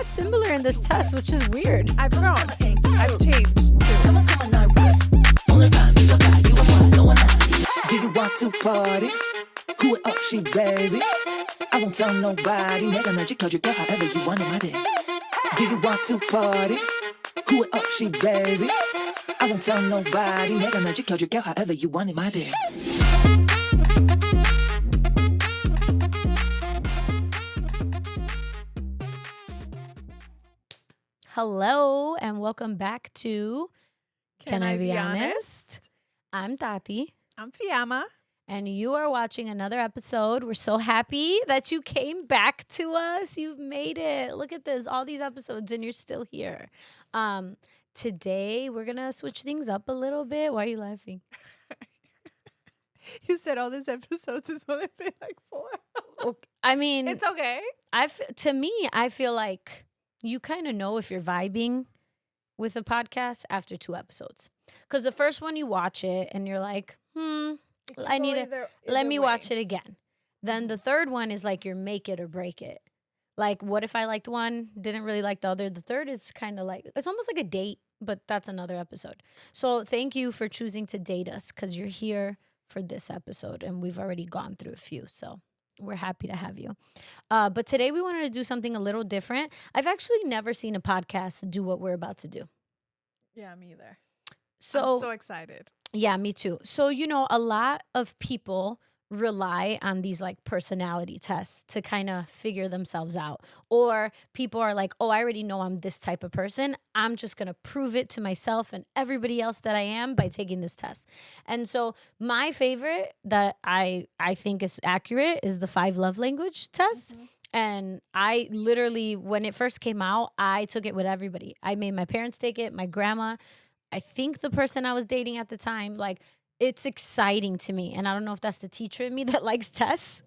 lot similar in this test, which is weird. I've grown. I've changed too. Do you want to party? Who it up, she baby? I won't tell nobody. 내가 널 지켜줄게 however you want it, my dear. Do you want to party? Who it up, she baby? I won't tell nobody. 내가 널 지켜줄게 however you want it, my dear. Hello, and welcome back to Can I Be Honest? I'm Tati, I'm Fiama. and you are watching another episode. We're so happy that you came back to us. You've made it. Look at this, all these episodes, and you're still here. Today, we're going to switch things up a little bit. Why are you laughing? You said all these episodes has only been like 4. Okay, I mean, It's okay. to me, I feel like you kind of know if you're vibing with a podcast after 2 episodes. Because the first one, you watch it and you're like, I need to, let me watch it again. Then the third one is like your make it or break it. Like, what if I liked one, didn't really like the other? The third is kind of like, it's almost like a date, but that's another episode. So thank you for choosing to date us because you're here for this episode and we've already gone through a few. So we're happy to have you. But today we wanted to do something a little different. I've actually never seen a podcast do what we're about to do. Yeah, me either. So, I'm so excited. yeah, me too. So, you know, a lot of people rely on these like personality tests to kind of figure themselves out. Or people are like, oh, I already know I'm this type of person. I'm just going to prove it to myself and everybody else that I am by taking this test. And so my favorite that I think is accurate is the 5 love language test. Mm-hmm. And I literally, when it first came out, I took it with everybody. I made my parents take it, my grandma. I think the person I was dating at the time, like, it's exciting to me. And I don't know if that's the teacher in me that likes tests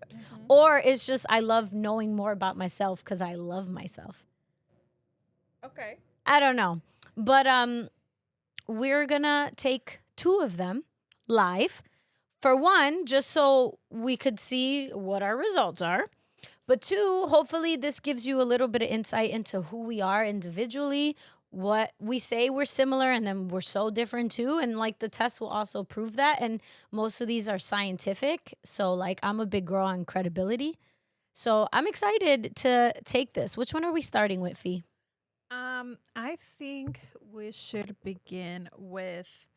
or it's just I love knowing more about myself because I love myself. Okay. I don't know. But we're going to take 2 of them live. For one, just so we could see what our results are. But 2, hopefully this gives you a little bit of insight into who we are individually, what we say we're similar, and then we're so different too. And like the test will also prove that. And most of these are scientific. So like I'm a big girl on credibility. So I'm excited to take this. Which one are we starting with, Fee? I think we should begin with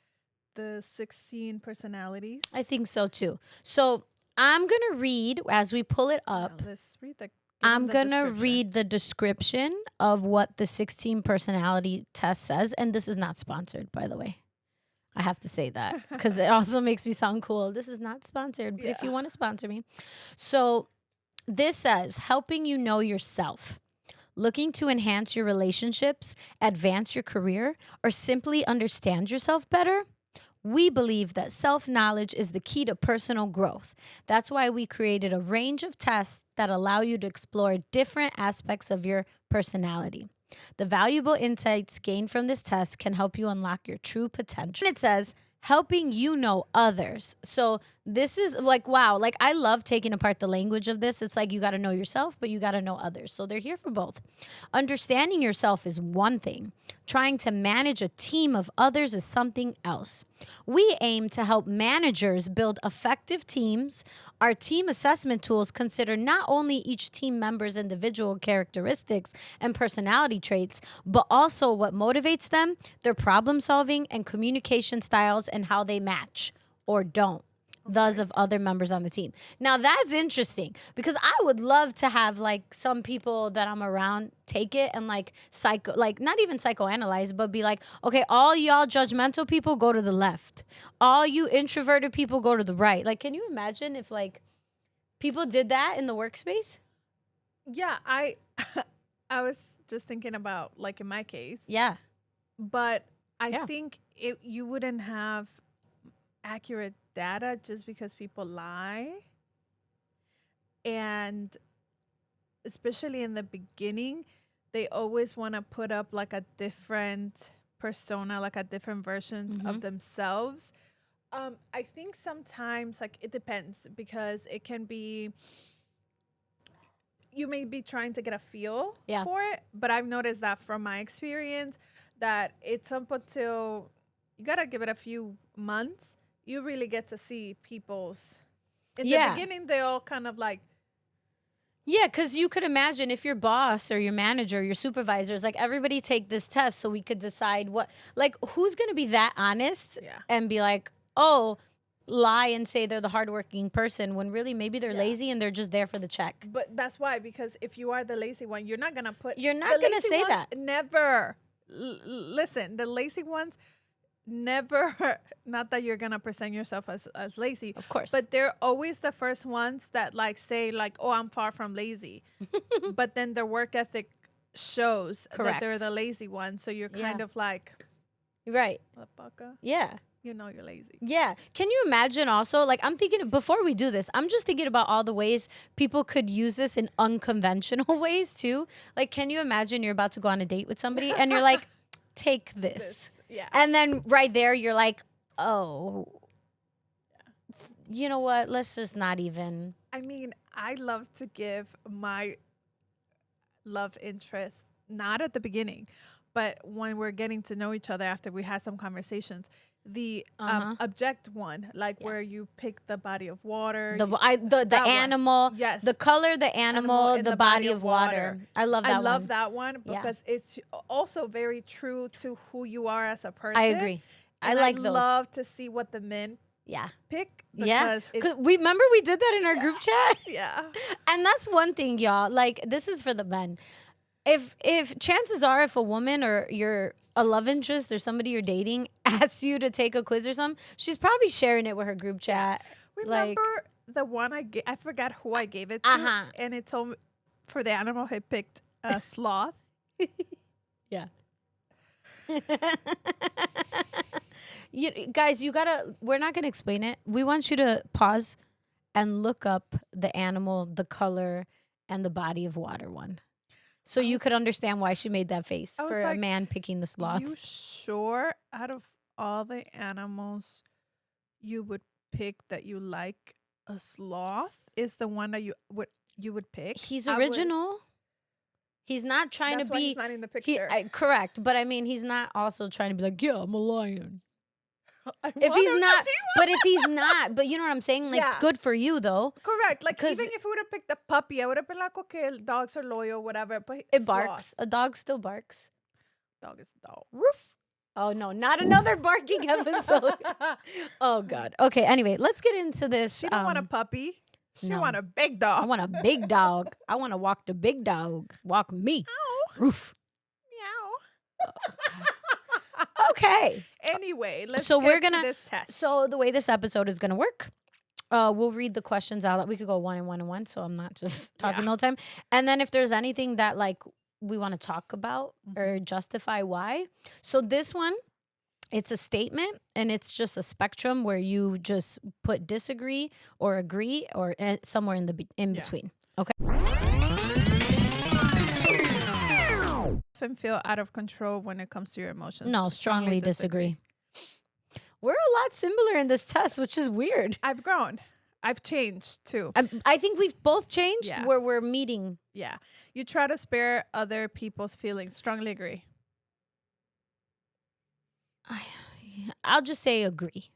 the 16 personalities. I think so too. So I'm going to read as we pull it up. Now, let's read the I'm going to description. read the description of what the 16 personality test says. And this is not sponsored, by the way. I have to say that because it also makes me sound cool. This is not sponsored, but if you want to sponsor me. So this says, helping you know yourself, looking to enhance your relationships, advance your career, or simply understand yourself better. We believe that self-knowledge is the key to personal growth. That's why we created a range of tests that allow you to explore different aspects of your personality. The valuable insights gained from this test can help you unlock your true potential. It says, helping you know others. So this is like, wow, like I love taking apart the language of this. It's like you got to know yourself, but you got to know others. So they're here for both. Understanding yourself is one thing. Trying to manage a team of others is something else. We aim to help managers build effective teams. Our team assessment tools consider not only each team member's individual characteristics and personality traits, but also what motivates them, their problem solving and communication styles, and how they match or don't those of other members on the team. Now that's interesting because I would love to have like some people that I'm around take it and like not even psychoanalyze, but be like, okay, all y'all judgmental people go to the left. All you introverted people go to the right. Like, can you imagine if like people did that in the workspace? Yeah, I was just thinking about like in my case. Yeah. But I think you wouldn't have accurate data just because people lie. And especially in the beginning, they always want to put up like a different persona, like a different versions of themselves. I think sometimes like it depends because it can be, you may be trying to get a feel Yeah. for it, but I've noticed that from my experience that it's up until you got to give it a few months, you really get to see people's, in the beginning, they all kind of like, yeah, because you could imagine if your boss or your manager, your supervisor is like, everybody take this test so we could decide what, like, who's going to be that honest and be like, oh, lie and say they're the hardworking person when really maybe they're lazy and they're just there for the check. But that's why, because if you are the lazy one, you're not going to put. You're not going to say that. Never. Listen, the lazy ones never, not that you're gonna present yourself as lazy, of course, but they're always the first ones that like say like, oh, I'm far from lazy. But then their work ethic shows that they're the lazy one, so you're kind of like, right, yeah, you know, you're lazy. Yeah. Can you imagine also, like, I'm thinking, before we do this, I'm just thinking about all the ways people could use this in unconventional ways too. Like, can you imagine you're about to go on a date with somebody and you're like, take this. Yeah. And then right there, you're like, oh, you know what? Let's just not even. I mean, I love to give my love interest, not at the beginning, but when we're getting to know each other after we had some conversations, the object one, like where you pick the body of water. The animal. Yes. The color, the animal, the body of water. I love that one. I love that one because it's also very true to who you are as a person. I agree. And I like those. I love to see what the men pick. Because we remember we did that in our group chat. Yeah. And that's one thing, y'all. Like, this is for the men. If chances are, if a woman or you're a love interest or somebody you're dating asks you to take a quiz or something, she's probably sharing it with her group chat. Remember the one I forgot who I gave it to, and it told me for the animal he picked a sloth. Yeah. Guys, we're not gonna explain it. We want you to pause and look up the animal, the color, and the body of water one. So you could understand why she made that face for a man picking the sloth. You sure out of all the animals you would pick that you like, a sloth is the one that you would pick? He's original. He's not trying to be. He's not in the picture. Correct, but I mean, he's not also trying to be like, yeah, I'm a lion. If he's not, but you know what I'm saying? Like, good for you, though. Correct. Like, even if we would have picked a puppy, I would have been like, okay, dogs are loyal, whatever. But it barks. A dog still barks. Dog is a dog. Roof. Oh, no, not another barking episode. Oh, God. Okay, anyway, let's get into this. She don't want a puppy. She want a big dog. I want a big dog. I want to walk the big dog. Walk me. Ow. Roof. Meow. Oh, okay. Anyway, let's get to this test. So the way this episode is gonna work, we'll read the questions out. We could go one and one and one, so I'm not just talking the whole time. And then if there's anything that like we want to talk about or justify why. So this one, it's a statement and it's just a spectrum where you just put disagree or agree or somewhere in between. Okay. Often feel out of control when it comes to your emotions. No, strongly disagree. We're a lot similar in this test, which is weird. I've grown. I've changed too. I think we've both changed where we're meeting. Yeah. You try to spare other people's feelings. Strongly agree. I'll just say agree.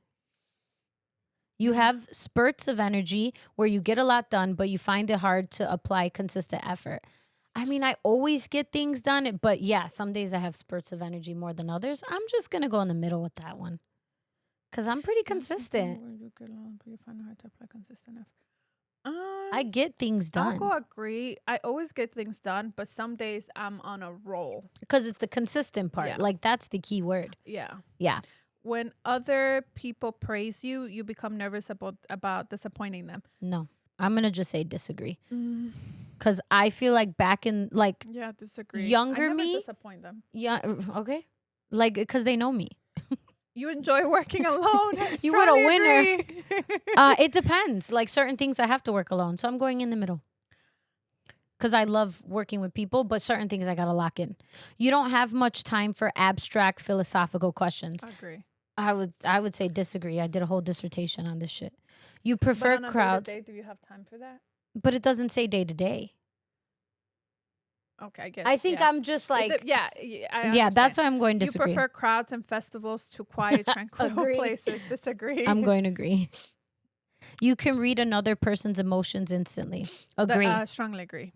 You have spurts of energy where you get a lot done, but you find it hard to apply consistent effort. I mean, I always get things done, but yeah, some days I have spurts of energy more than others. I'm just going to go in the middle with that one because I'm pretty consistent. I get things done. I'll go agree. I always get things done, but some days I'm on a roll. Because it's the consistent part. Yeah. Like, that's the key word. Yeah. Yeah. When other people praise you, you become nervous about disappointing them. No, I'm going to just say disagree. Because I feel like back in, like, disagree. Younger I never me. disappoint them. Yeah, okay. Like, because they know me. You enjoy working alone. You were a winner. It depends. Like, certain things I have to work alone. So I'm going in the middle. Because I love working with people, but certain things I got to lock in. You don't have much time for abstract philosophical questions. I agree. I would say disagree. I did a whole dissertation on this shit. You prefer crowds. Day-to-day, do you have time for that? But it doesn't say day to day. Okay, I guess. I think yeah. I'm just like, I yeah, that's understand. why I'm going to You disagree. prefer crowds and festivals to quiet, tranquil Agree. places. Disagree. I'm going to agree. You can read another person's emotions instantly. Agree. Strongly agree.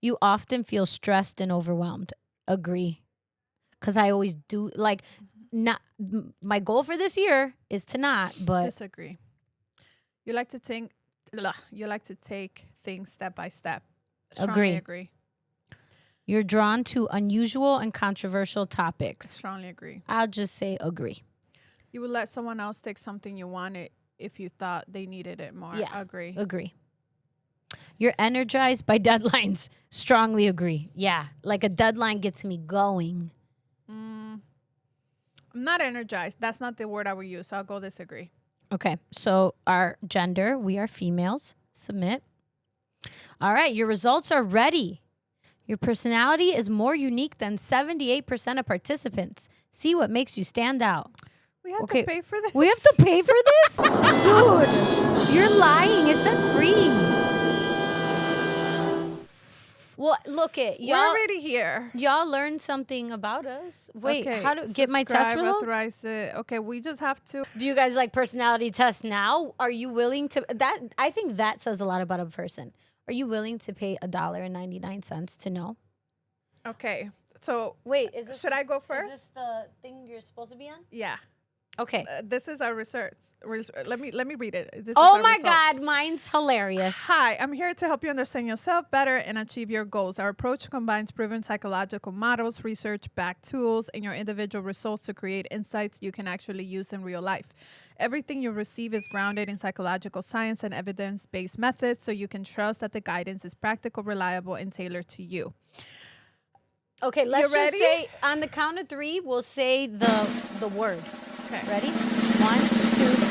You often feel stressed and overwhelmed. Agree. Because I always do, like, not my goal for this year is to not, but Disagree. You like to think. You like to take things step by step. Strongly agree. You're drawn to unusual and controversial topics. Strongly agree. I'll just say agree. You would let someone else take something you wanted if you thought they needed it more. Yeah. Agree. You're energized by deadlines. Strongly agree. Yeah. Like a deadline gets me going. I'm not energized. That's not the word I would use. So I'll go disagree. Okay. So our gender, we are females. Submit. All right. Your results are ready. Your personality is more unique than 78% of participants. See what makes you stand out. We have to pay for this. We have to pay for this? Dude, you're lying. It said free. Well, look it. We're already here. Y'all learned something about us. Wait, Okay, how to get my test subscribe, results? authorize it. Okay, we just have to. Do you guys like personality tests now? Are you willing to that? I think that says a lot about a person. Are you willing to pay $1.99 to know? Okay, so Wait, should I go first? Is this the thing you're supposed to be on? Yeah. Okay. This is our research. Let me read it. This is Oh our my results. God, mine's hilarious. Hi, I'm here to help you understand yourself better and achieve your goals. Our approach combines proven psychological models, research-backed tools, and your individual results to create insights you can actually use in real life. Everything you receive is grounded in psychological science and evidence-based methods, so you can trust that the guidance is practical, reliable, and tailored to you. Okay, let's You ready? just say on the count of 3, we'll say the word. Okay. Ready? 1, 2,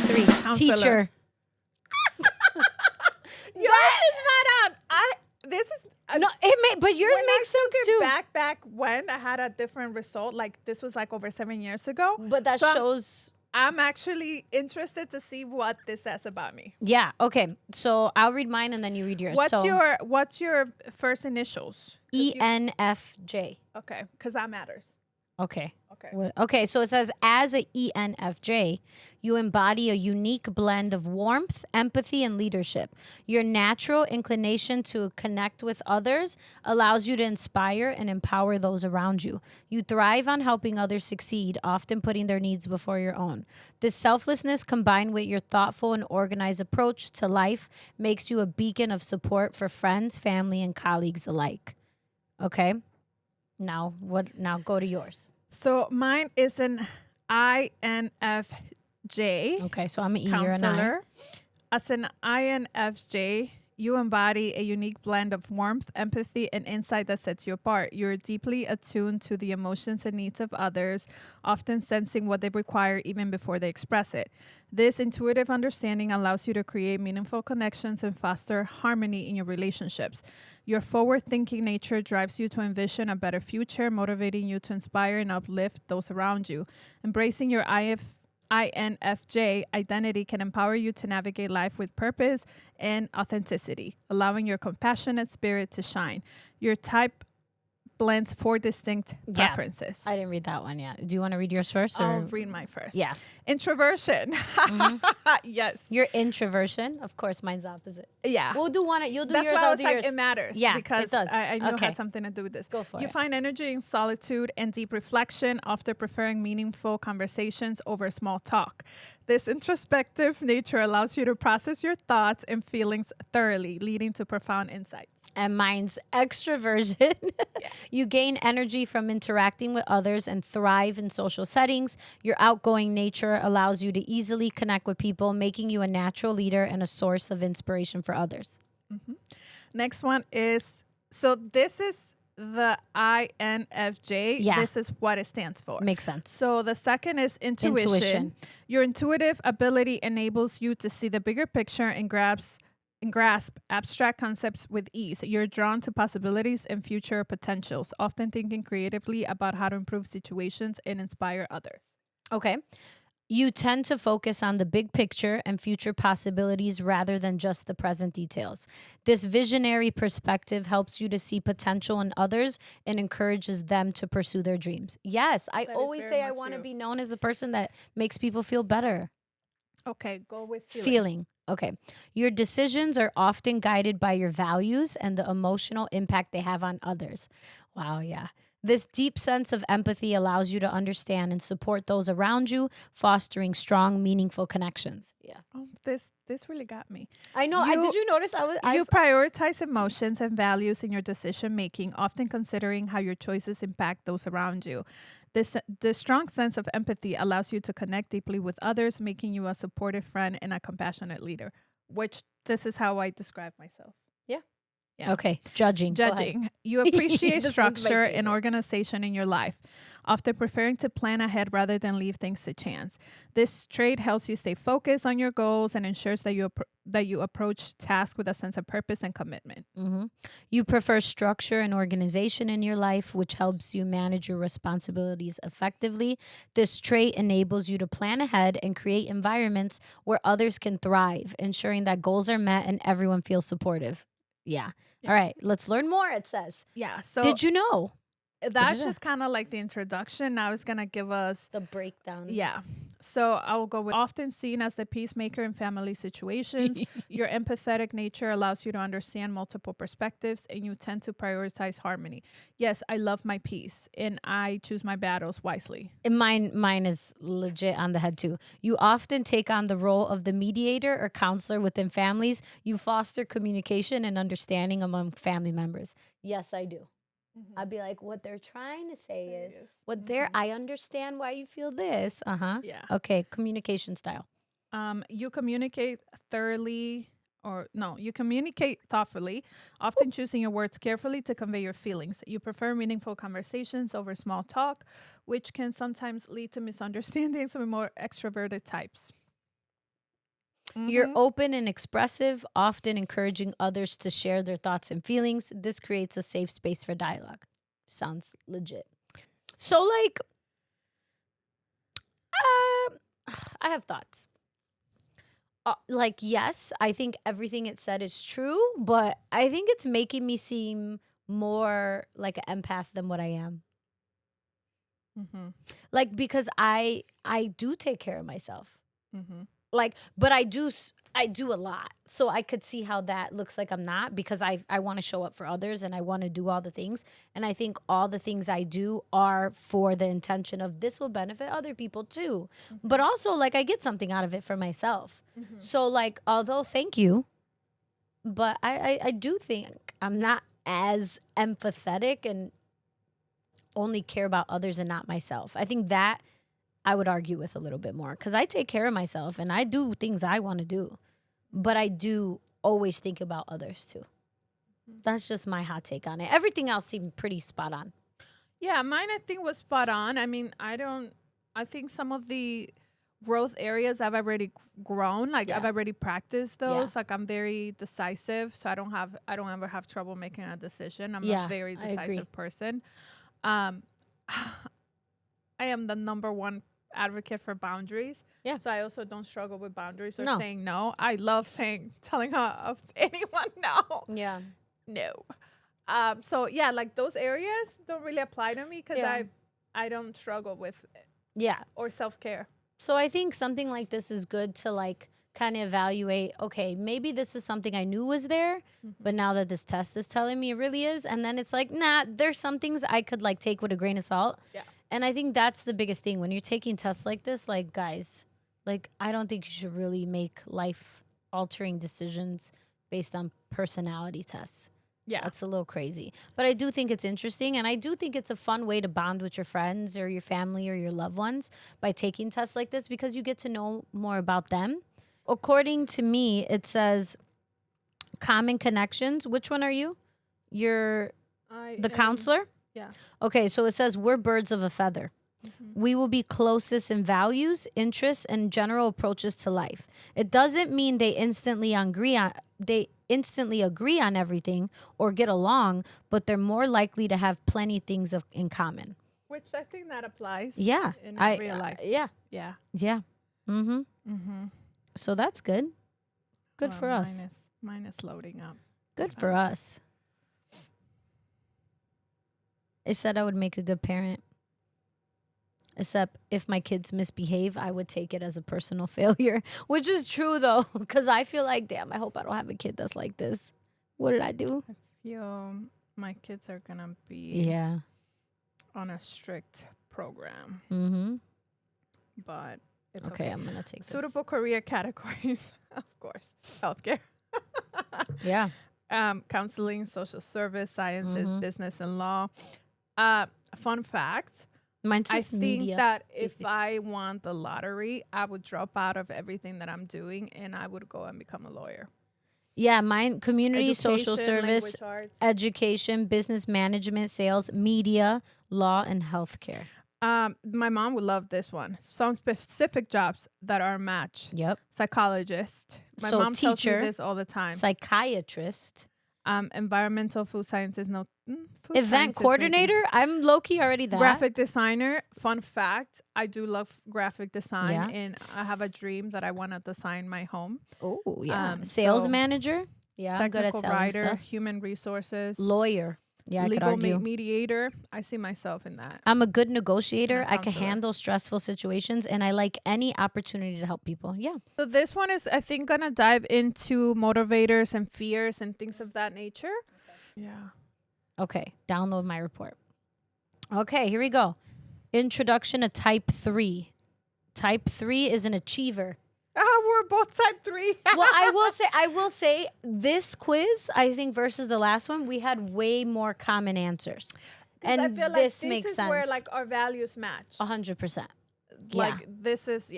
3. Counselor. Teacher. Yours is not on. This is No, but yours when makes I took sense it too. back when I had a different result. Like this was like over 7 years ago. But that So shows. I'm actually interested to see what this says about me. Yeah. Okay. So I'll read mine and then you read yours. What's your first initials? ENFJ. Okay, because that matters. Okay. Okay. Okay, so it says, as a ENFJ, you embody a unique blend of warmth, empathy, and leadership. Your natural inclination to connect with others allows you to inspire and empower those around you. You thrive on helping others succeed, often putting their needs before your own. This selflessness, combined with your thoughtful and organized approach to life, makes you a beacon of support for friends, family, and colleagues alike. Okay? Now go to yours. So mine is an INFJ. Okay, so I'm an E, you're an I. Counselor. As an INFJ, you embody a unique blend of warmth, empathy, and insight that sets you apart. You're deeply attuned to the emotions and needs of others, often sensing what they require even before they express it. This intuitive understanding allows you to create meaningful connections and foster harmony in your relationships. Your forward-thinking nature drives you to envision a better future, motivating you to inspire and uplift those around you. Embracing your INFJ identity can empower you to navigate life with purpose and authenticity, allowing your compassionate spirit to shine. Your type blends 4 distinct preferences. I didn't read that one yet. Do you want to read yours first? Or? I'll read mine first. Yeah. Introversion. Yes. Your introversion. Of course, mine's opposite. Yeah. We'll do one. You'll do That's yours. why I I'll was do like, yours. it matters. Yeah, because it does. I knew it Okay. had something to do with this. Go for You it. find energy in solitude and deep reflection, often preferring meaningful conversations over small talk. This introspective nature allows you to process your thoughts and feelings thoroughly, leading to profound insights. And mine's extroversion. You gain energy from interacting with others and thrive in social settings. Your outgoing nature allows you to easily connect with people, making you a natural leader and a source of inspiration for others. Mm-hmm. Next one is, so this is the INFJ. Yeah. This is what it stands for. Makes sense. So the second is intuition. Your intuitive ability enables you to see the bigger picture and grasp abstract concepts with ease. You're drawn to possibilities and future potentials, often thinking creatively about how to improve situations and inspire others. Okay. You tend to focus on the big picture and future possibilities rather than just the present details. This visionary perspective helps you to see potential in others and encourages them to pursue their dreams. Yes, I That is always very say I much want to you. be known as the person that makes people feel better. Okay, go with Feeling. Okay. Your decisions are often guided by your values and the emotional impact they have on others. Wow, yeah. This deep sense of empathy allows you to understand and support those around you, fostering strong, meaningful connections. Yeah. Oh, this really got me. I know. Did you notice You prioritize emotions and values in your decision making, often considering how your choices impact those around you. The strong sense of empathy allows you to connect deeply with others, making you a supportive friend and a compassionate leader, which this is how I describe myself. Yeah. Okay. Judging. Go ahead. Judging. You appreciate This one's my structure and favorite. organization in your life, often preferring to plan ahead rather than leave things to chance. This trait helps you stay focused on your goals and ensures that you approach tasks with a sense of purpose and commitment. Mm-hmm. You prefer structure and organization in your life, which helps you manage your responsibilities effectively. This trait enables you to plan ahead and create environments where others can thrive, ensuring that goals are met and everyone feels supportive. Yeah. All right. Let's learn more, it says. Yeah. So Did you know? that's just kind of like the introduction. Now it's going to give us The breakdown. Yeah. So I'll go with often seen as the peacemaker in family situations. Your empathetic nature allows you to understand multiple perspectives and you tend to prioritize harmony. Yes, I love my peace and I choose my battles wisely. And mine is legit on the head too. You often take on the role of the mediator or counselor within families. You foster communication and understanding among family members. Yes, I do. I'd be like, what they're trying to say is what they're, I understand why you feel this. Yeah. Okay. Communication style. You communicate you communicate thoughtfully, often choosing your words carefully to convey your feelings. You prefer meaningful conversations over small talk, which can sometimes lead to misunderstandings with more extroverted types. You're open and expressive, often encouraging others to share their thoughts and feelings. This creates a safe space for dialogue. Sounds legit. So, like, I have thoughts. Like, yes, I think everything it said is true, but I think it's making me seem more like an empath than what I am. Like, because I do take care of myself. Like, but I do a lot. So I could see how that looks like I'm not, because I want to show up for others and I want to do all the things. And I think all the things I do are for the intention of this will benefit other people too. But also, like, I get something out of it for myself. So, like, although thank you, but I do think I'm not as empathetic and only care about others and not myself. I think that I would argue with a little bit more, because I take care of myself and I do things I want to do, but I do always think about others too. That's just my hot take on it. Everything else seemed pretty spot on. Yeah, mine I think was spot on. I mean, I think some of the growth areas I've already grown. Like I've already practiced those. Like I'm very decisive, so I don't ever have trouble making a decision. I'm a very decisive person. I am the number one advocate for boundaries. Yeah. So I also don't struggle with boundaries or saying no. I love telling anyone no. Yeah. No. So yeah, like those areas don't really apply to me because I don't struggle with or self-care. So I think something like this is good to like kind of evaluate, okay, maybe this is something I knew was there, but now that this test is telling me it really is. And then it's like, nah, there's some things I could like take with a grain of salt. Yeah. And I think that's the biggest thing when you're taking tests like this, like guys, like I don't think you should really make life altering decisions based on personality tests. Yeah. That's a little crazy. But I do think it's interesting. And I do think it's a fun way to bond with your friends or your family or your loved ones by taking tests like this, because you get to know more about them. According to me, it says common connections. Which one are you? You're the counselor? Yeah. Okay, so it says we're birds of a feather. We will be closest in values, interests, and general approaches to life. It doesn't mean they instantly agree on everything or get along, but they're more likely to have plenty things in common. Which I think that applies. Yeah. In real life. Yeah. Yeah. Yeah. Mm-hmm. Mm-hmm. So that's good. Good for us. Mine is loading up. Good for us. It said I would make a good parent. Except if my kids misbehave, I would take it as a personal failure, which is true though, because I feel like, damn, I hope I don't have a kid that's like this. What did I do? I feel my kids are gonna be on a strict program. Mm-hmm. But it's Okay, okay. I'm gonna take Suitable career categories, of course. Healthcare. Yeah. Counseling, social service, sciences, Mhm. business, and law. Fun fact. Mine I says think media. that if I won the lottery, I would drop out of everything that I'm doing and I would go and become a lawyer. Yeah, mine community, social Education, service, language arts. education, business management, sales, media, law, and healthcare. My mom would love this one. Some specific jobs that are a match. Yep. Psychologist. My So mom tells me teacher, this all the time. psychiatrist, Environmental food sciences. No, food event sciences, coordinator. maybe. I'm low key already that. Graphic designer. Fun fact, I do love graphic design, Yeah. and I have a dream that I want to design my home. Oh yeah. So Sales manager. Yeah, I'm good at technical selling writer, stuff. human resources, Lawyer. Yeah, I could legal argue. mediator. I see myself in that. I'm a good negotiator. And a I can counselor. handle stressful situations, and I like any opportunity to help people. Yeah. So this one is, I think, gonna dive into motivators and fears and things of that nature. Yeah. Okay. Download my report. Okay, here we go. Introduction to type 3. Type 3 is an achiever. We're both type 3. Well, I will say this quiz, I think versus the last one, we had way more common answers. And I feel like this this makes is sense. where like our values match. 100%. Like this is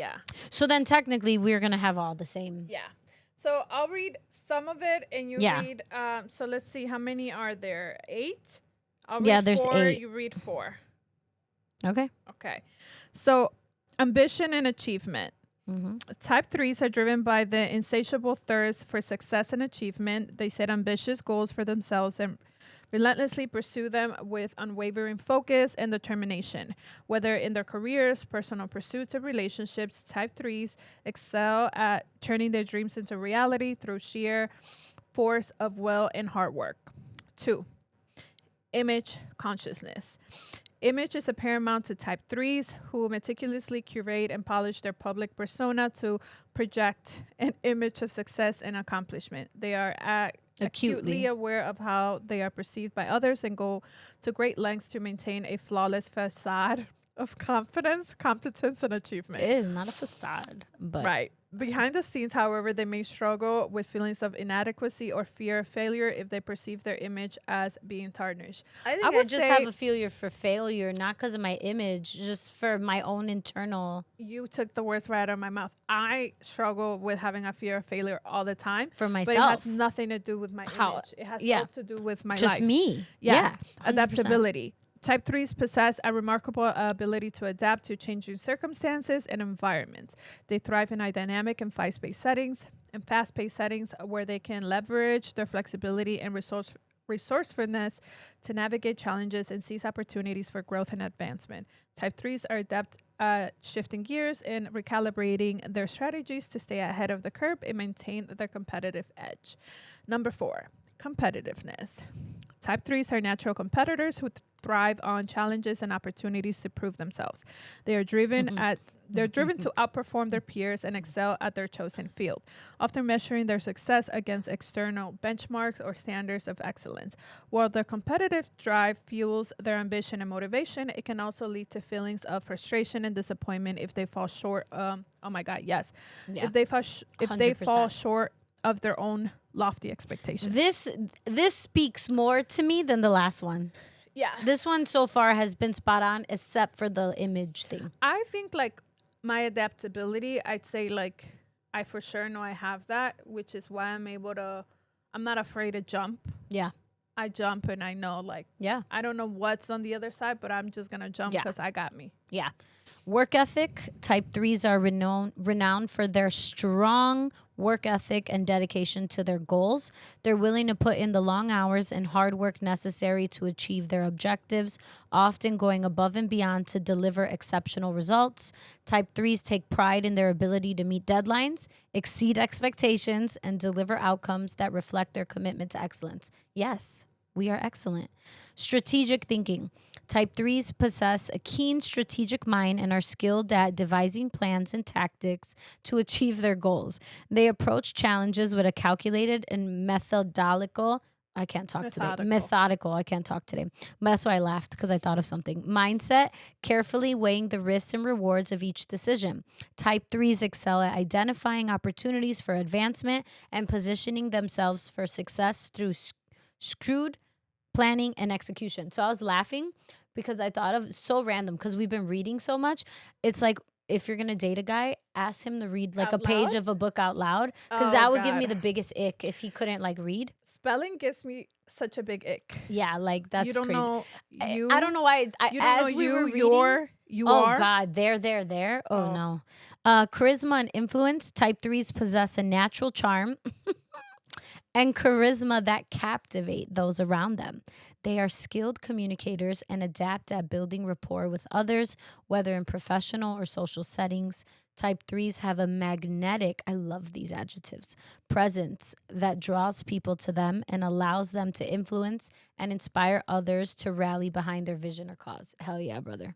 So then technically we're going to have all the same. Yeah. So I'll read some of it and you read. So let's see, how many are there? 8? I'll read there's 4. 8. You read 4. Okay. Okay. So ambition and achievement. Mm-hmm. Type 3s are driven by the insatiable thirst for success and achievement. They set ambitious goals for themselves and relentlessly pursue them with unwavering focus and determination. Whether in their careers, personal pursuits, or relationships, type 3s excel at turning their dreams into reality through sheer force of will and hard work. 2, image consciousness. Image is a paramount to type 3s who meticulously curate and polish their public persona to project an image of success and accomplishment. They are acutely aware of how they are perceived by others and go to great lengths to maintain a flawless facade of confidence, competence, and achievement. It is not a facade, but Right. Behind the scenes, however, they may struggle with feelings of inadequacy or fear of failure if they perceive their image as being tarnished. I think I just have a failure for failure, not because of my image, just for my own internal. You took the words right out of my mouth. I struggle with having a fear of failure all the time. For myself. But it has nothing to do with my image. It has all to do with my life. Just me. Yes. Yeah. 100%. Adaptability. Type 3s possess a remarkable ability to adapt to changing circumstances and environments. They thrive in dynamic and fast-paced settings where they can leverage their flexibility and resourcefulness to navigate challenges and seize opportunities for growth and advancement. Type 3s are adept at shifting gears and recalibrating their strategies to stay ahead of the curve and maintain their competitive edge. Number 4, competitiveness. Type 3s are natural competitors who thrive on challenges and opportunities to prove themselves. They are driven to outperform their peers and excel at their chosen field, often measuring their success against external benchmarks or standards of excellence. While their competitive drive fuels their ambition and motivation, it can also lead to feelings of frustration and disappointment if they fall short. If they fall short of their own lofty expectations. This speaks more to me than the last one. Yeah. This one so far has been spot on, except for the image thing. I think like my adaptability, I'd say like I for sure know I have that, which is why I'm not afraid to jump. Yeah. I jump and I know like, I don't know what's on the other side, but I'm just going to jump because I got me. Yeah. Work ethic. Type 3s are renowned for their strong work ethic and dedication to their goals. They're willing to put in the long hours and hard work necessary to achieve their objectives, often going above and beyond to deliver exceptional results. Type 3s take pride in their ability to meet deadlines, exceed expectations, and deliver outcomes that reflect their commitment to excellence. Yes, we are excellent. Strategic thinking. Type 3s possess a keen strategic mind and are skilled at devising plans and tactics to achieve their goals. They approach challenges with a calculated and methodical. I can't talk today. Methodical. I can't talk today. That's why I laughed, because I thought of something. Mindset, carefully weighing the risks and rewards of each decision. Type 3s excel at identifying opportunities for advancement and positioning themselves for success through shrewd planning and execution. So I was laughing because I thought of so random, because we've been reading so much. It's like, if you're gonna date a guy, ask him to read like Out a page loud? of a book out loud, because Oh, that would give me God. the biggest ick if he couldn't like read. Spelling gives me such a big ick. Yeah, like that's you don't crazy. know you. I don't know why. You don't know As we were reading, you oh are. God, there. Oh, Oh. no. Charisma and influence. Type 3s possess a natural charm and charisma that captivate those around them. They are skilled communicators and adapt at building rapport with others, whether in professional or social settings. Type 3s have a magnetic, I love these adjectives, presence that draws people to them and allows them to influence and inspire others to rally behind their vision or cause. Hell yeah, brother.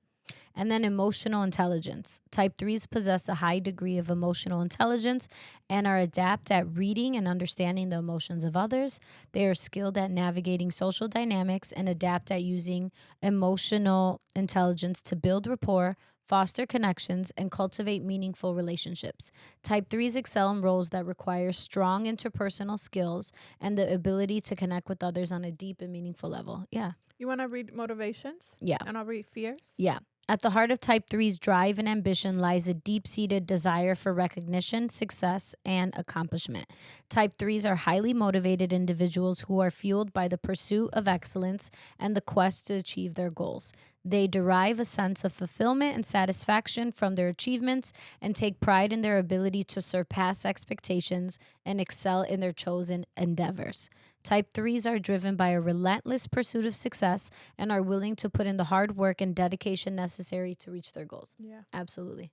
And then emotional intelligence. Type 3s possess a high degree of emotional intelligence and are adept at reading and understanding the emotions of others. They are skilled at navigating social dynamics and adapt at using emotional intelligence to build rapport, foster connections, and cultivate meaningful relationships. Type 3s excel in roles that require strong interpersonal skills and the ability to connect with others on a deep and meaningful level. Yeah. You want to read motivations? Yeah. And I'll read fears? Yeah. At the heart of Type 3's drive and ambition lies a deep-seated desire for recognition, success, and accomplishment. Type 3s are highly motivated individuals who are fueled by the pursuit of excellence and the quest to achieve their goals. They derive a sense of fulfillment and satisfaction from their achievements and take pride in their ability to surpass expectations and excel in their chosen endeavors. Type 3s are driven by a relentless pursuit of success and are willing to put in the hard work and dedication necessary to reach their goals. Yeah. Absolutely.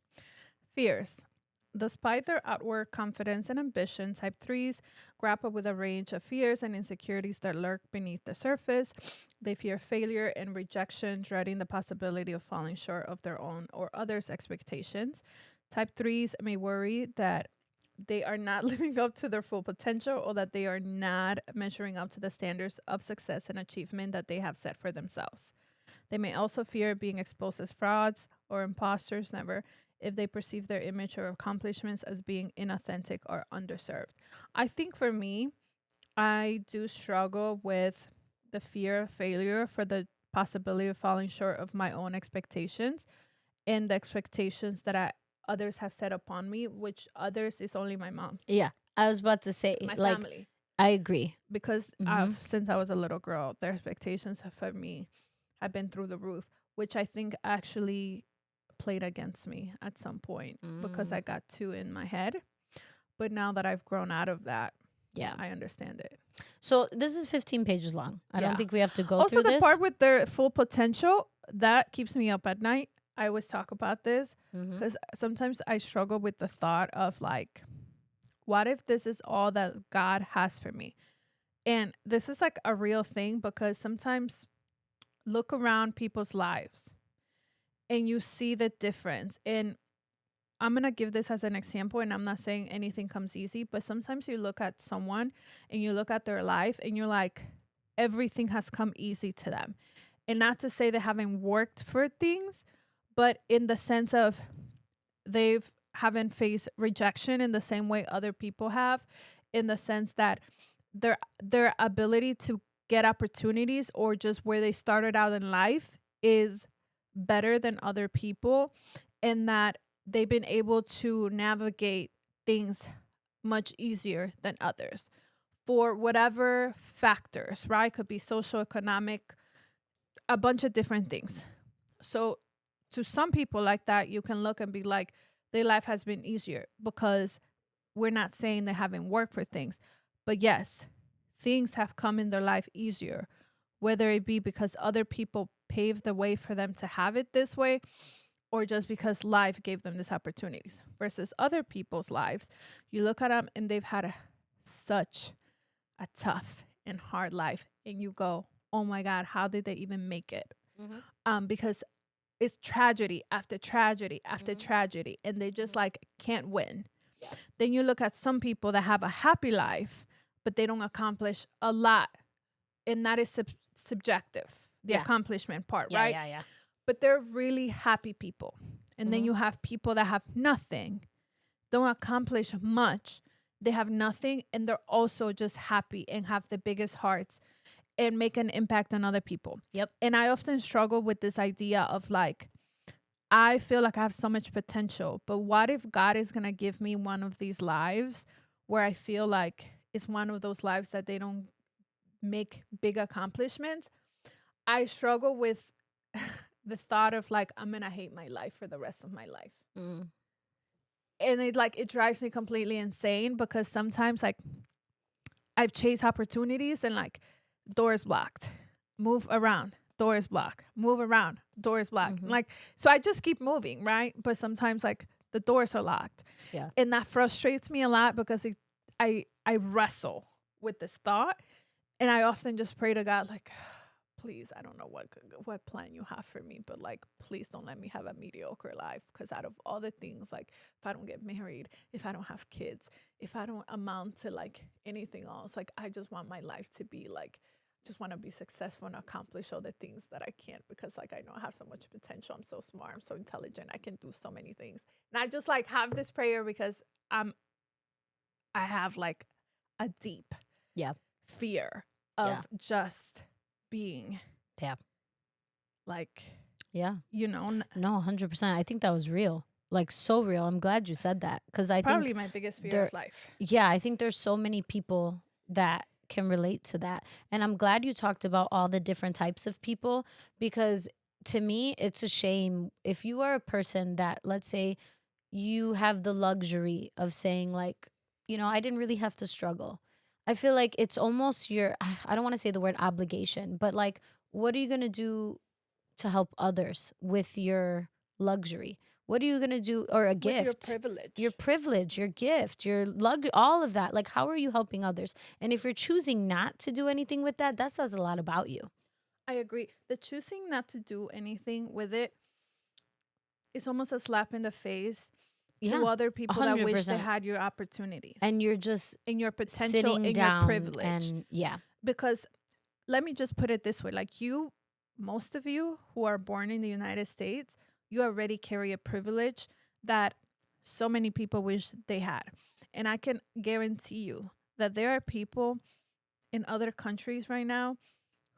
Fears. Despite their outward confidence and ambition, Type 3s grapple with a range of fears and insecurities that lurk beneath the surface. They fear failure and rejection, dreading the possibility of falling short of their own or others' expectations. Type 3s may worry that they are not living up to their full potential or that they are not measuring up to the standards of success and achievement that they have set for themselves. They may also fear being exposed as frauds or imposters, never if they perceive their image or accomplishments as being inauthentic or underserved. I think for me, I do struggle with the fear of failure for the possibility of falling short of my own expectations and the expectations that others have set upon me, which others is only my mom, Yeah. I was about to say, my like, family. I agree. Because Mhm. since I was a little girl, their expectations for me have been through the roof, which I think actually played against me at some point because I got too in my head. But now that I've grown out of that, Yeah. I understand it. So this is 15 pages long. I Yeah. don't think we have to go Also, through the this. part with their full potential, that keeps me up at night. I always talk about this Mhm. because sometimes I struggle with the thought of like, what if this is all that God has for me? And this is like a real thing because sometimes look around people's lives and you see the difference. And I'm going to give this as an example, and I'm not saying anything comes easy, but sometimes you look at someone and you look at their life and you're like, everything has come easy to them. And not to say they haven't worked for things, but in the sense of they've haven't faced rejection in the same way other people have, in the sense that their ability to get opportunities or just where they started out in life is better than other people, and that they've been able to navigate things much easier than others for whatever factors, right? Could be social, economic, a bunch of different things. So to some people like that, you can look and be like, their life has been easier, because we're not saying they haven't worked for things. But yes, things have come in their life easier, whether it be because other people paved the way for them to have it this way, or just because life gave them these opportunities. Versus other people's lives, you look at them and they've had such a tough and hard life, and you go, oh my God, how did they even make it? Because it's tragedy after tragedy after tragedy, and they just like can't win. Then you look at some people that have a happy life, but they don't accomplish a lot, and that is subjective, the accomplishment part, right? Yeah. But they're really happy people. And then you have people that have nothing, don't accomplish much, they have nothing, and they're also just happy and have the biggest hearts and make an impact on other people. Yep. And I often struggle with this idea of like, I feel like I have so much potential, but what if God is going to give me one of these lives where I feel like it's one of those lives that they don't make big accomplishments? I struggle with the thought of like, I'm going to hate my life for the rest of my life. And it drives me completely insane, because sometimes like I've chased opportunities and like doors blocked, move around, doors blocked, move around, doors blocked. Like, so I just keep moving, right? But sometimes like the doors are locked. Yeah. And that frustrates me a lot, because I wrestle with this thought, and I often just pray to God, like, please, I don't know what plan you have for me, but like, please don't let me have a mediocre life. Because out of all the things, like if I don't get married, if I don't have kids, if I don't amount to like anything else, like I just want my life to be like, just want to be successful and accomplish all the things that I can't, because like I know I have so much potential. I'm so smart. I'm so intelligent. I can do so many things. And I just like have this prayer, because I have like a deep fear of just being like, no, 100%. I think that was real, like so real. I'm glad you said that, because I probably think my biggest fear of life. I think there's so many people that can relate to that. And I'm glad you talked about all the different types of people, because to me, it's a shame if you are a person that, let's say, you have the luxury of saying like, I didn't really have to struggle. I feel like it's almost I don't want to say the word obligation, but like, what are you going to do to help others with your luxury? What are you going to do? Or a gift. Your privilege, your gift, all of that. Like, how are you helping others? And if you're choosing not to do anything with that, that says a lot about you. I agree. The choosing not to do anything with it is almost a slap in the face to other people 100%. That wish they had your opportunities. And you're just in your potential and your privilege. And because let me just put it this way. Like most of you who are born in the United States, you already carry a privilege that so many people wish they had. And I can guarantee you that there are people in other countries right now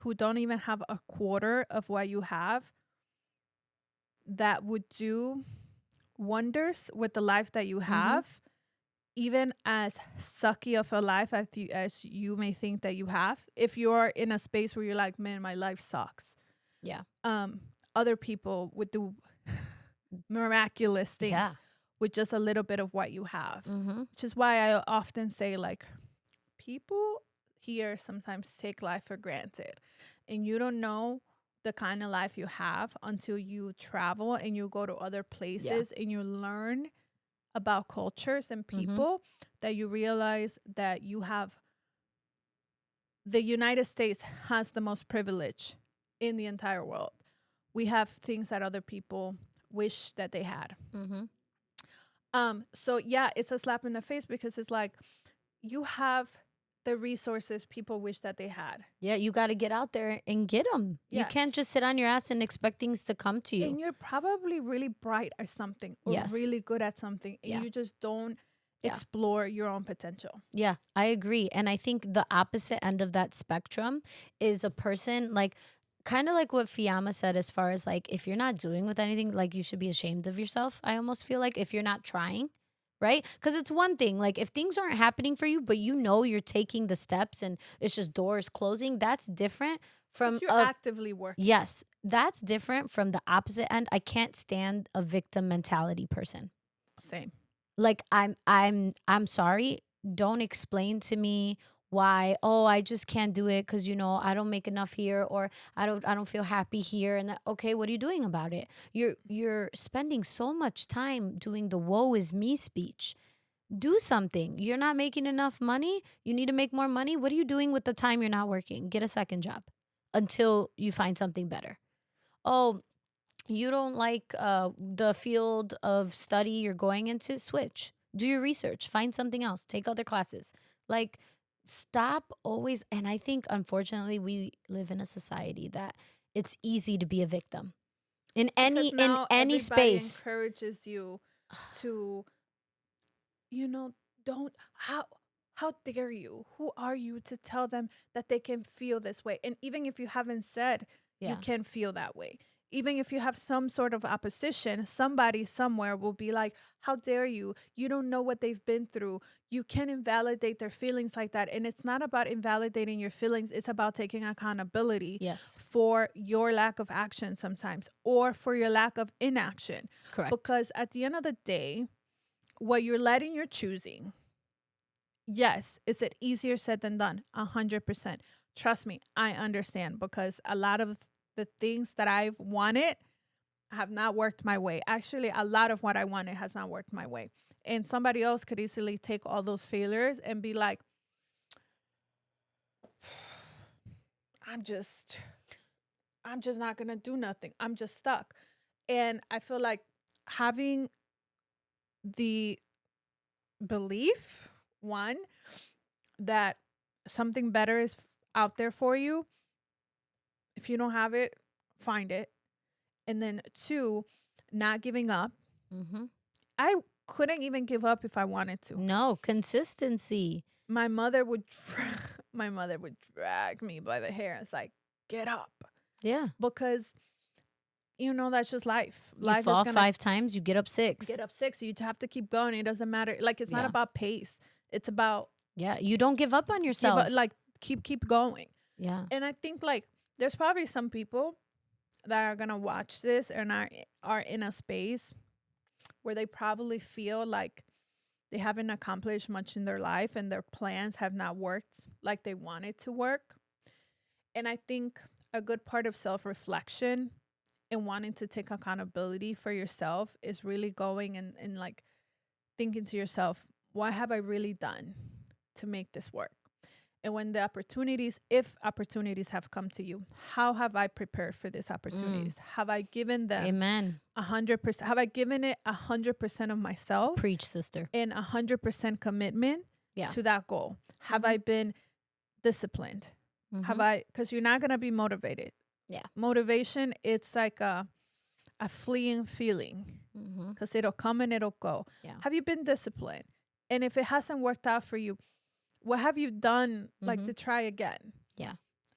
who don't even have a quarter of what you have, that would do wonders with the life that you have, even as sucky of a life as you may think that you have. If you're in a space where you're like, man, my life sucks. Other people would do miraculous things with just a little bit of what you have, which is why I often say, like, people here sometimes take life for granted, and you don't know the kind of life you have until you travel and you go to other places and you learn about cultures and people, that you realize that you have, the United States has the most privilege in the entire world. We have things that other people wish that they had. So it's a slap in the face, because it's like, you have the resources people wish that they had. Yeah, you got to get out there and get them. You can't just sit on your ass and expect things to come to you. And you're probably really bright at something, or really good at something, and you just don't explore your own potential. Yeah, I agree. And I think the opposite end of that spectrum is a person like, kind of like what Fiamma said, as far as like, if you're not doing with anything, like you should be ashamed of yourself. I almost feel like if you're not trying, right? Because it's one thing, like if things aren't happening for you, but you're taking the steps and it's just doors closing, that's different From you're actively working. Yes, that's different from the opposite end. I can't stand a victim mentality person. Same. Like I'm sorry. Don't explain to me why, oh, I just can't do it because I don't make enough here, or I don't feel happy here. And okay, what are you doing about it? You're spending so much time doing the woe is me speech. Do something. You're not making enough money. You need to make more money. What are you doing with the time you're not working? Get a second job until you find something better. Oh, you don't like the field of study you're going into? Switch. Do your research. Find something else. Take other classes. Like, stop always. And I think, unfortunately, we live in a society that it's easy to be a victim in any everybody space. Encourages you to, don't how dare you? Who are you to tell them that they can feel this way? And even if you haven't said you can feel that way, even if you have some sort of opposition, somebody somewhere will be like, how dare you? You don't know what they've been through. You can invalidate their feelings like that. And it's not about invalidating your feelings. It's about taking accountability for your lack of action sometimes, or for your lack of inaction. Correct. Because at the end of the day, what you're letting, you're choosing. Yes, is it easier said than done? 100%. Trust me, I understand, because a lot of the things that I've wanted have not worked my way. Actually, a lot of what I wanted has not worked my way. And somebody else could easily take all those failures and be like, I'm just not going to do nothing. I'm just stuck. And I feel like having the belief, one, that something better is out there for you. If you don't have it, find it. And then two, not giving up. Mm-hmm. I couldn't even give up if I wanted to. No, consistency. My mother would drag me by the hair. It's like, get up. Yeah. Because, that's just life. You Life fall is gonna 5 times, you get up 6. Get up 6. So you have to keep going. It doesn't matter. Like, it's not about pace. It's about you don't give up on yourself. Keep going. Yeah. And I think there's probably some people that are gonna watch this and are in a space where they probably feel like they haven't accomplished much in their life and their plans have not worked like they wanted to work. And I think a good part of self-reflection and wanting to take accountability for yourself is really going and thinking to yourself, what have I really done to make this work? And when if opportunities have come to you, how have I prepared for these opportunities? Have I given them Amen. 100%? Have I given it 100% of myself? Preach, sister. And 100% commitment to that goal? Have I been disciplined? Have I? Because you're not gonna be motivated. Yeah. Motivation, it's like a fleeing feeling, because it'll come and it'll go. Yeah. Have you been disciplined? And if it hasn't worked out for you, what have you done to try again? Yeah.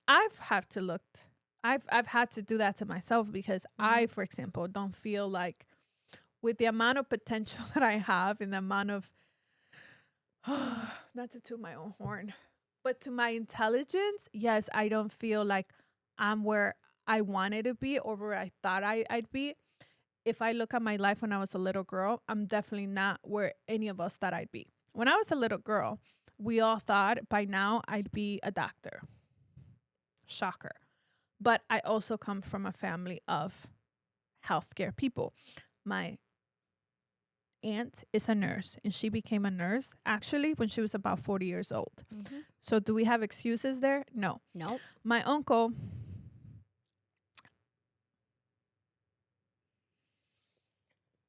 I've had to do that to myself, because I, for example, don't feel like, with the amount of potential that I have and the amount of, not to toot my own horn, but to my intelligence, yes, I don't feel like I'm where I wanted to be or where I thought I'd be. If I look at my life when I was a little girl, I'm definitely not where any of us thought I'd be. When I was a little girl, we all thought by now I'd be a doctor. Shocker. But I also come from a family of healthcare people. My aunt is a nurse, and she became a nurse actually when she was about 40 years old. So do we have excuses there? No. Nope. My uncle,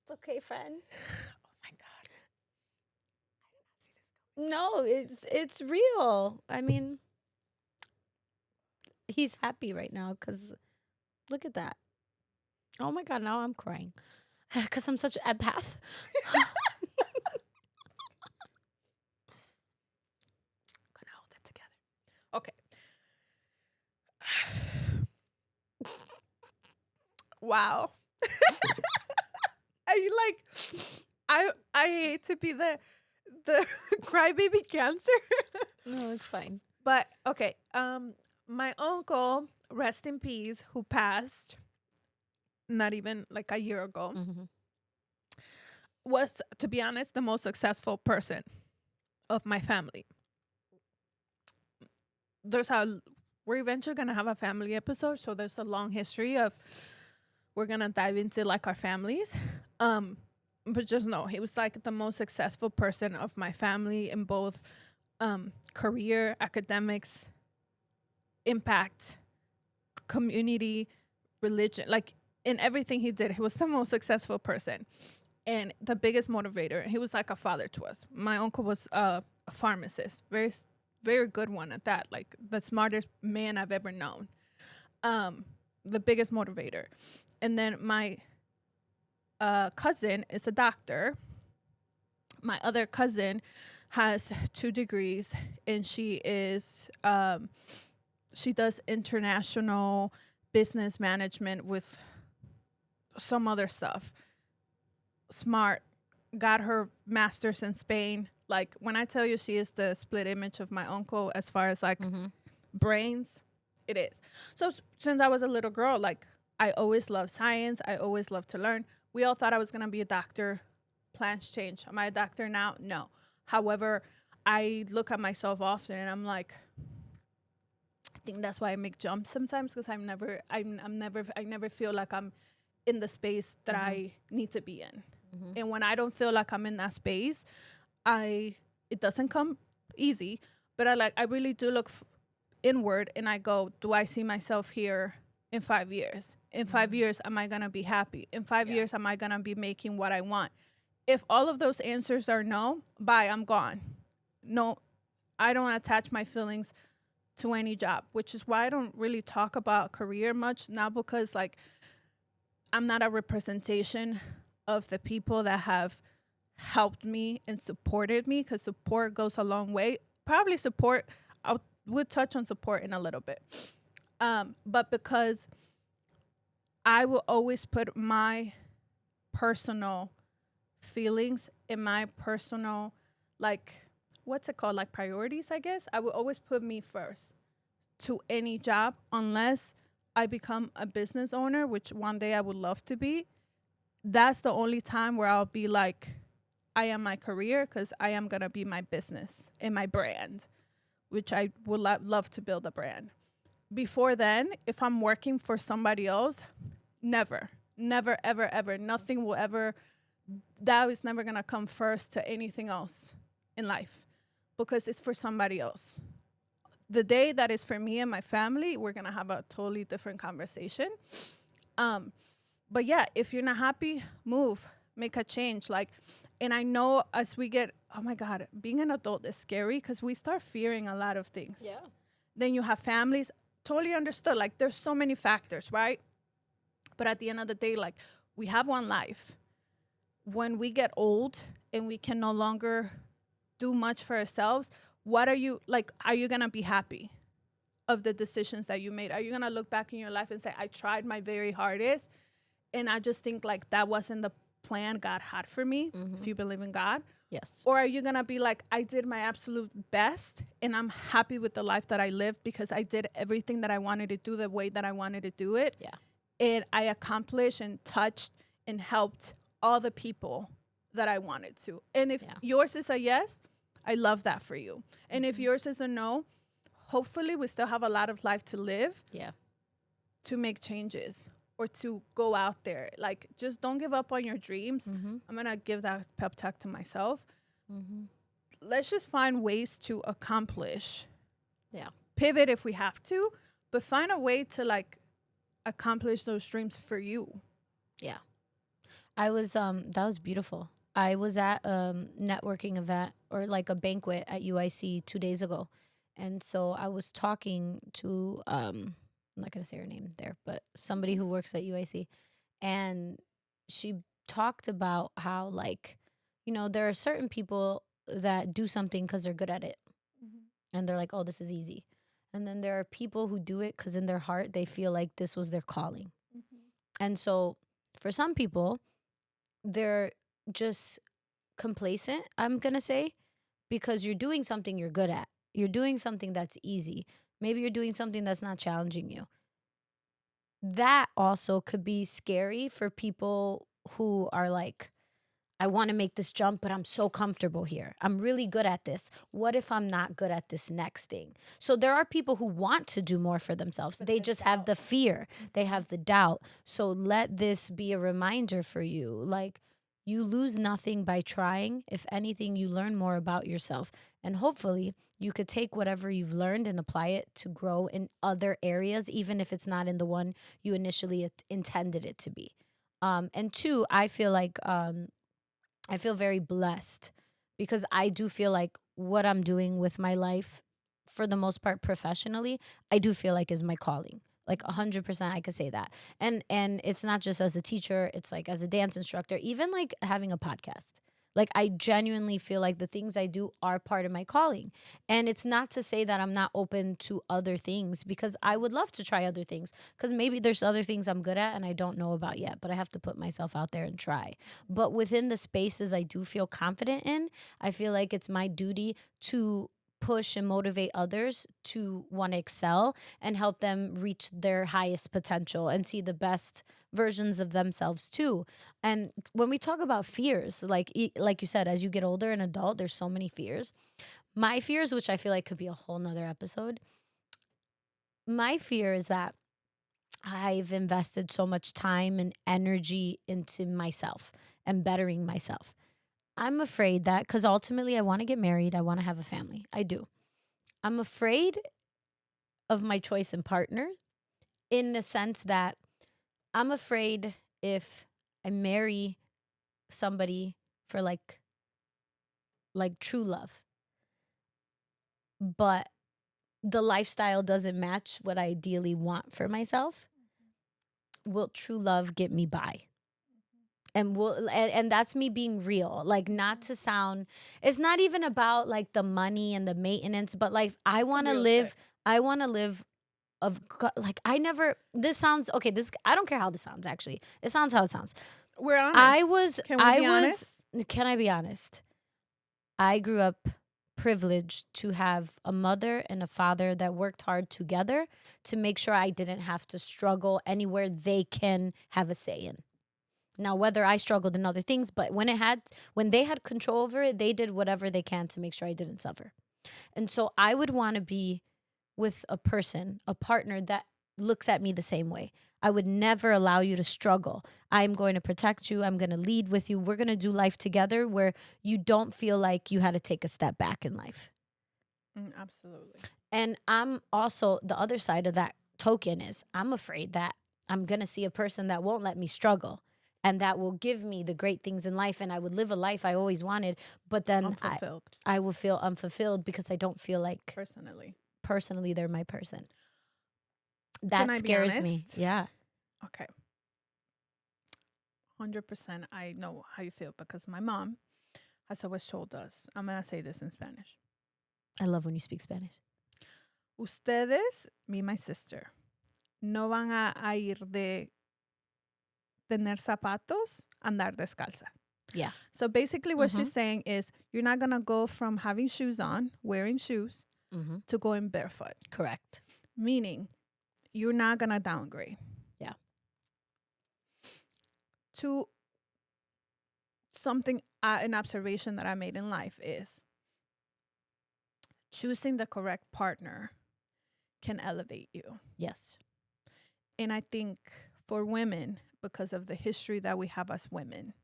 it's okay, friend. Oh my God. I did not see this No, coming. it's real. I mean, he's happy right now because look at that. Oh my God, now I'm crying because I'm such an empath. Gonna hold it together. Okay. Wow. I hate to be the crybaby cancer. No, it's fine. But okay. My uncle rest in peace, who passed not even like a year ago, was, to be honest, the most successful person of my family. We're eventually gonna have a family episode, so there's a long history of, we're gonna dive into like our families. But just know he was like the most successful person of my family in both career, academics, impact, community, religion, like in everything he did. He was the most successful person and the biggest motivator. He was like a father to us. My uncle was a pharmacist, very good one at that, like the smartest man I've ever known, the biggest motivator. And then my cousin is a doctor. My other cousin has 2 degrees, and she does international business management with some other stuff. Smart, got her master's in Spain. Like, when I tell you she is the split image of my uncle as far as like brains, it is. So since I was a little girl, like, I always loved science. I always loved to learn. We all thought I was going to be a doctor. Plans change. Am I a doctor now? No. However, I look at myself often and I'm like, I think that's why I make jumps sometimes, because I never feel like I'm in the space that I need to be in. And when I don't feel like I'm in that space, it doesn't come easy, but I really do look inward and I go, do I see myself here in 5 years? In 5 years, am I going to be happy? In 5 years, am I going to be making what I want? If all of those answers are no, bye, I'm gone. No, I don't attach my feelings to any job, which is why I don't really talk about career much. Not because like I'm not a representation of the people that have helped me and supported me, because support goes a long way. Probably support, we'll touch on support in a little bit. But because I will always put my personal feelings and my personal, like, what's it called? Like priorities, I guess. I will always put me first to any job, unless I become a business owner, which one day I would love to be. That's the only time where I'll be like, I am my career, because I am going to be my business and my brand, which I would love to build a brand. Before then, if I'm working for somebody else, never, ever, ever, nothing will ever, that is never going to come first to anything else in life, because it's for somebody else. The day that is for me and my family, we're going to have a totally different conversation. But yeah, if you're not happy, move, make a change. Like, and I know as we get, oh my God, being an adult is scary, because we start fearing a lot of things. Yeah. Then you have families, totally understood. Like, there's so many factors, right? But at the end of the day, like, we have one life. When we get old and we can no longer do much for ourselves, what are you, like, are you going to be happy of the decisions that you made? Are you going to look back in your life and say, I tried my very hardest, and I just think like that wasn't the plan God had for me, if you believe in God? Yes. Or are you going to be like, I did my absolute best and I'm happy with the life that I lived, because I did everything that I wanted to do the way that I wanted to do it. Yeah. And I accomplished and touched and helped all the people that I wanted to. And if yours is a yes, I love that for you. And if yours is a no, hopefully we still have a lot of life to live. Yeah. To make changes or to go out there. Like, just don't give up on your dreams. I'm going to give that pep talk to myself. Let's just find ways to accomplish. Yeah. Pivot if we have to, but find a way to like accomplish those dreams for you. Yeah. I was, that was beautiful. I was at a networking event, or like a banquet at UIC 2 days ago. And so I was talking to, I'm not going to say her name there, but somebody who works at UIC. And she talked about how, like, you know, there are certain people that do something because they're good at it. And they're like, oh, this is easy. And then there are people who do it because in their heart, they feel like this was their calling. And so for some people, they're just complacent, I'm going to say, because you're doing something you're good at. You're doing something that's easy. Maybe you're doing something that's not challenging you. that also could be scary for people who are like, I want to make this jump, but I'm so comfortable here. I'm really good at this. What if I'm not good at this next thing? So there are people who want to do more for themselves. They just have the fear. They have the doubt. So let this be a reminder for you. Like, you lose nothing by trying. If anything, you learn more about yourself. And hopefully you could take whatever you've learned and apply it to grow in other areas, even if it's not in the one you initially intended it to be. And two, I feel very blessed because I do feel like what I'm doing with my life, for the most part professionally, I do feel like is my calling. Like 100% I could say that. And it's not just as a teacher, it's like as a dance instructor, even like having a podcast. Like I genuinely feel like the things I do are part of my calling. And it's not to say that I'm not open to other things, because I would love to try other things, because maybe there's other things I'm good at and I don't know about yet, but I have to put myself out there and try. But within the spaces I do feel confident in, I feel like it's my duty to push and motivate others to want to excel and help them reach their highest potential and see the best versions of themselves too. And when we talk about fears, like you said, as you get older and adult, there's so many fears. My fears, which I feel like could be a whole nother episode, my fear is that I've invested so much time and energy into myself and bettering myself. I'm afraid that, because ultimately I want to get married, I want to have a family. I do. I'm afraid of my choice in partner, in the sense that I'm afraid if I marry somebody for like true love, but the lifestyle doesn't match what I ideally want for myself, will true love get me by? And that's me being real, like, not to sound, it's not even about like the money and the maintenance, but like I want to live like, I never, this sounds okay, this, I don't care how this sounds, actually it sounds how it sounds. We're honest. Can we be honest? Can I be honest? I grew up privileged to have a mother and a father that worked hard together to make sure I didn't have to struggle anywhere they can have a say in. Now, whether I struggled in other things, but when they had control over it, they did whatever they can to make sure I didn't suffer. And so I would want to be with a partner that looks at me the same way. I would never allow you to struggle. I'm going to protect you. I'm going to lead with you. We're going to do life together where you don't feel like you had to take a step back in life. Absolutely. And I'm also, the other side of that token is, I'm afraid that I'm going to see a person that won't let me struggle, and that will give me the great things in life, and I would live a life I always wanted, but then I will feel unfulfilled because I don't feel like personally they're my person. That scares me. Yeah. Okay. 100% I know how you feel, because my mom has always told us, I'm going to say this in Spanish. I love when you speak Spanish. Ustedes, me and my sister, no van a ir de tener zapatos, andar descalza. Yeah. So basically what she's saying is, you're not going to go from having shoes on, wearing shoes, to going barefoot. Correct. Meaning, you're not going to downgrade. Yeah. To something, an observation that I made in life is, choosing the correct partner can elevate you. Yes. And I think for women, because of the history that we have as women,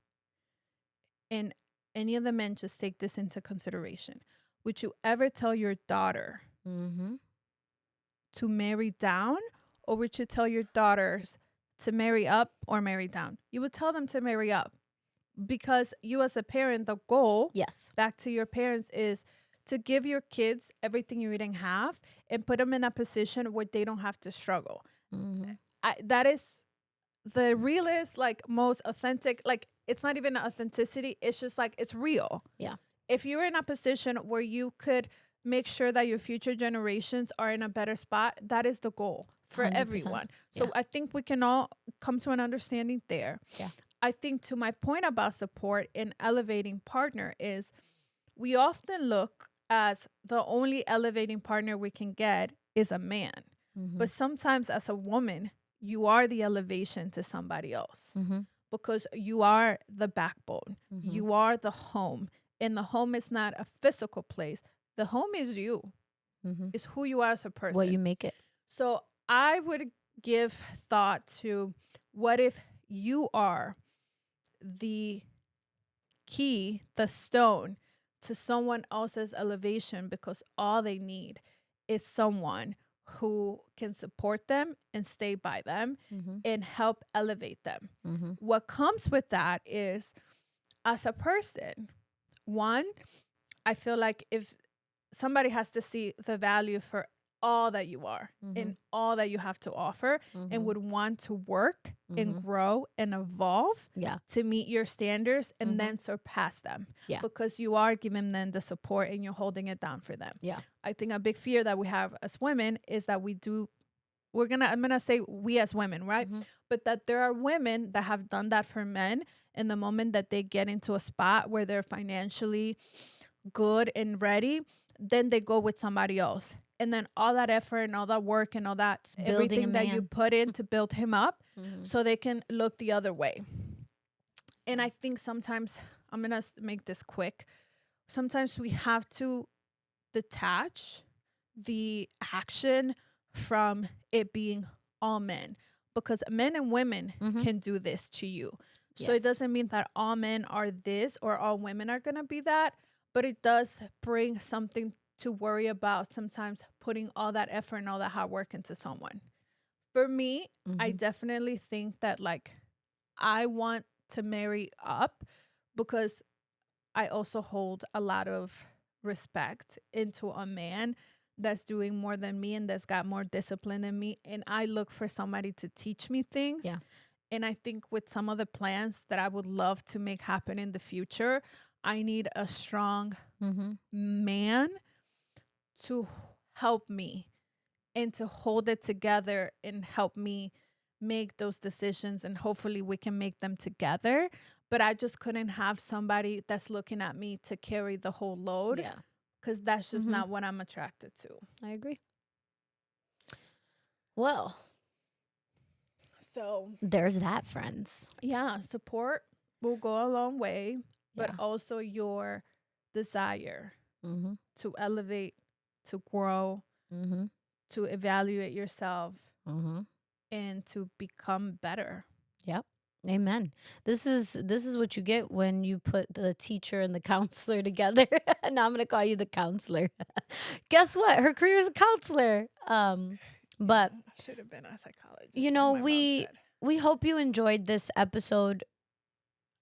and any of the men, just take this into consideration. Would you ever tell your daughter to marry down, or would you tell your daughters to marry up or marry down? You would tell them to marry up, because you as a parent, the goal, back to your parents, is to give your kids everything you didn't have and put them in a position where they don't have to struggle. That is the realest, like, most authentic, like, it's not even authenticity, it's just like, it's real. Yeah. If you're in a position where you could make sure that your future generations are in a better spot, that is the goal for 100%. Everyone. So I think we can all come to an understanding there. Yeah. I think, to my point about support and elevating partner, is we often look as the only elevating partner we can get is a man. But sometimes as a woman, you are the elevation to somebody else Mm-hmm. because you are the backbone. Mm-hmm. You are the home. And the home is not a physical place. The home is you. Mm-hmm. It's who you are as a person. What you make it. So I would give thought to what if you are the key, the stone to someone else's elevation, because all they need is someone who can support them and stay by them Mm-hmm. and help elevate them. Mm-hmm. What comes with that is, as a person, one, I feel like if somebody has to see the value for all that you are and all that you have to offer and would want to work and grow and evolve Yeah. to meet your standards and then surpass them. Yeah. Because you are giving them the support and you're holding it down for them. Yeah. I think a big fear that we have as women is that I'm gonna say we as women, right? But that there are women that have done that for men, and the moment that they get into a spot where they're financially good and ready, then they go with somebody else. And then all that effort and all that work and all that, everything that you put in to build him up so they can look the other way. And I think sometimes, I'm going to make this quick, sometimes we have to detach the action from it being all men, because men and women can do this to you. So it doesn't mean that all men are this or all women are going to be that, but it does bring something to worry about, sometimes putting all that effort and all that hard work into someone. For me, I definitely think that, like, I want to marry up because I also hold a lot of respect into a man that's doing more than me and that's got more discipline than me. And I look for somebody to teach me things. Yeah. And I think with some of the plans that I would love to make happen in the future, I need a strong man to help me and to hold it together and help me make those decisions, and hopefully we can make them together. But I just couldn't have somebody that's looking at me to carry the whole load. Yeah. Because that's just not what I'm attracted to. I agree. Well, so there's that, friends. Yeah, support will go a long way, but Yeah. also your desire Mm-hmm. to elevate, to grow, Mm-hmm. to evaluate yourself, Mm-hmm. and to become better. Yep. Amen. This is what you get when you put the teacher and the counselor together. Now I'm gonna call you the counselor. Guess what? Her career is a counselor. But I should have been a psychologist. you know, we hope you enjoyed this episode.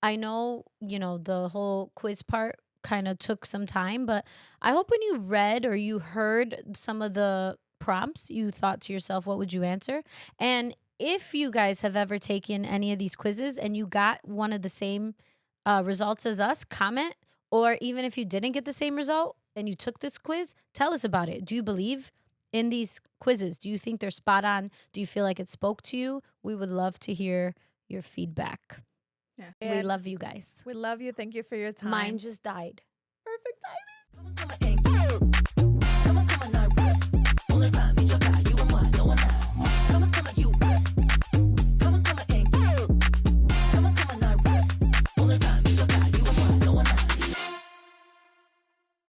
I know, the whole quiz part kind of took some time, but I hope when you read or you heard some of the prompts, you thought to yourself, what would you answer? And if you guys have ever taken any of these quizzes and you got one of the same results as us, comment. Or even if you didn't get the same result and you took this quiz, tell us about it. Do you believe in these quizzes? Do you think they're spot on? Do you feel like it spoke to you? We would love to hear your feedback. Yeah. We love you guys. We love you. Thank you for your time. Mine just died.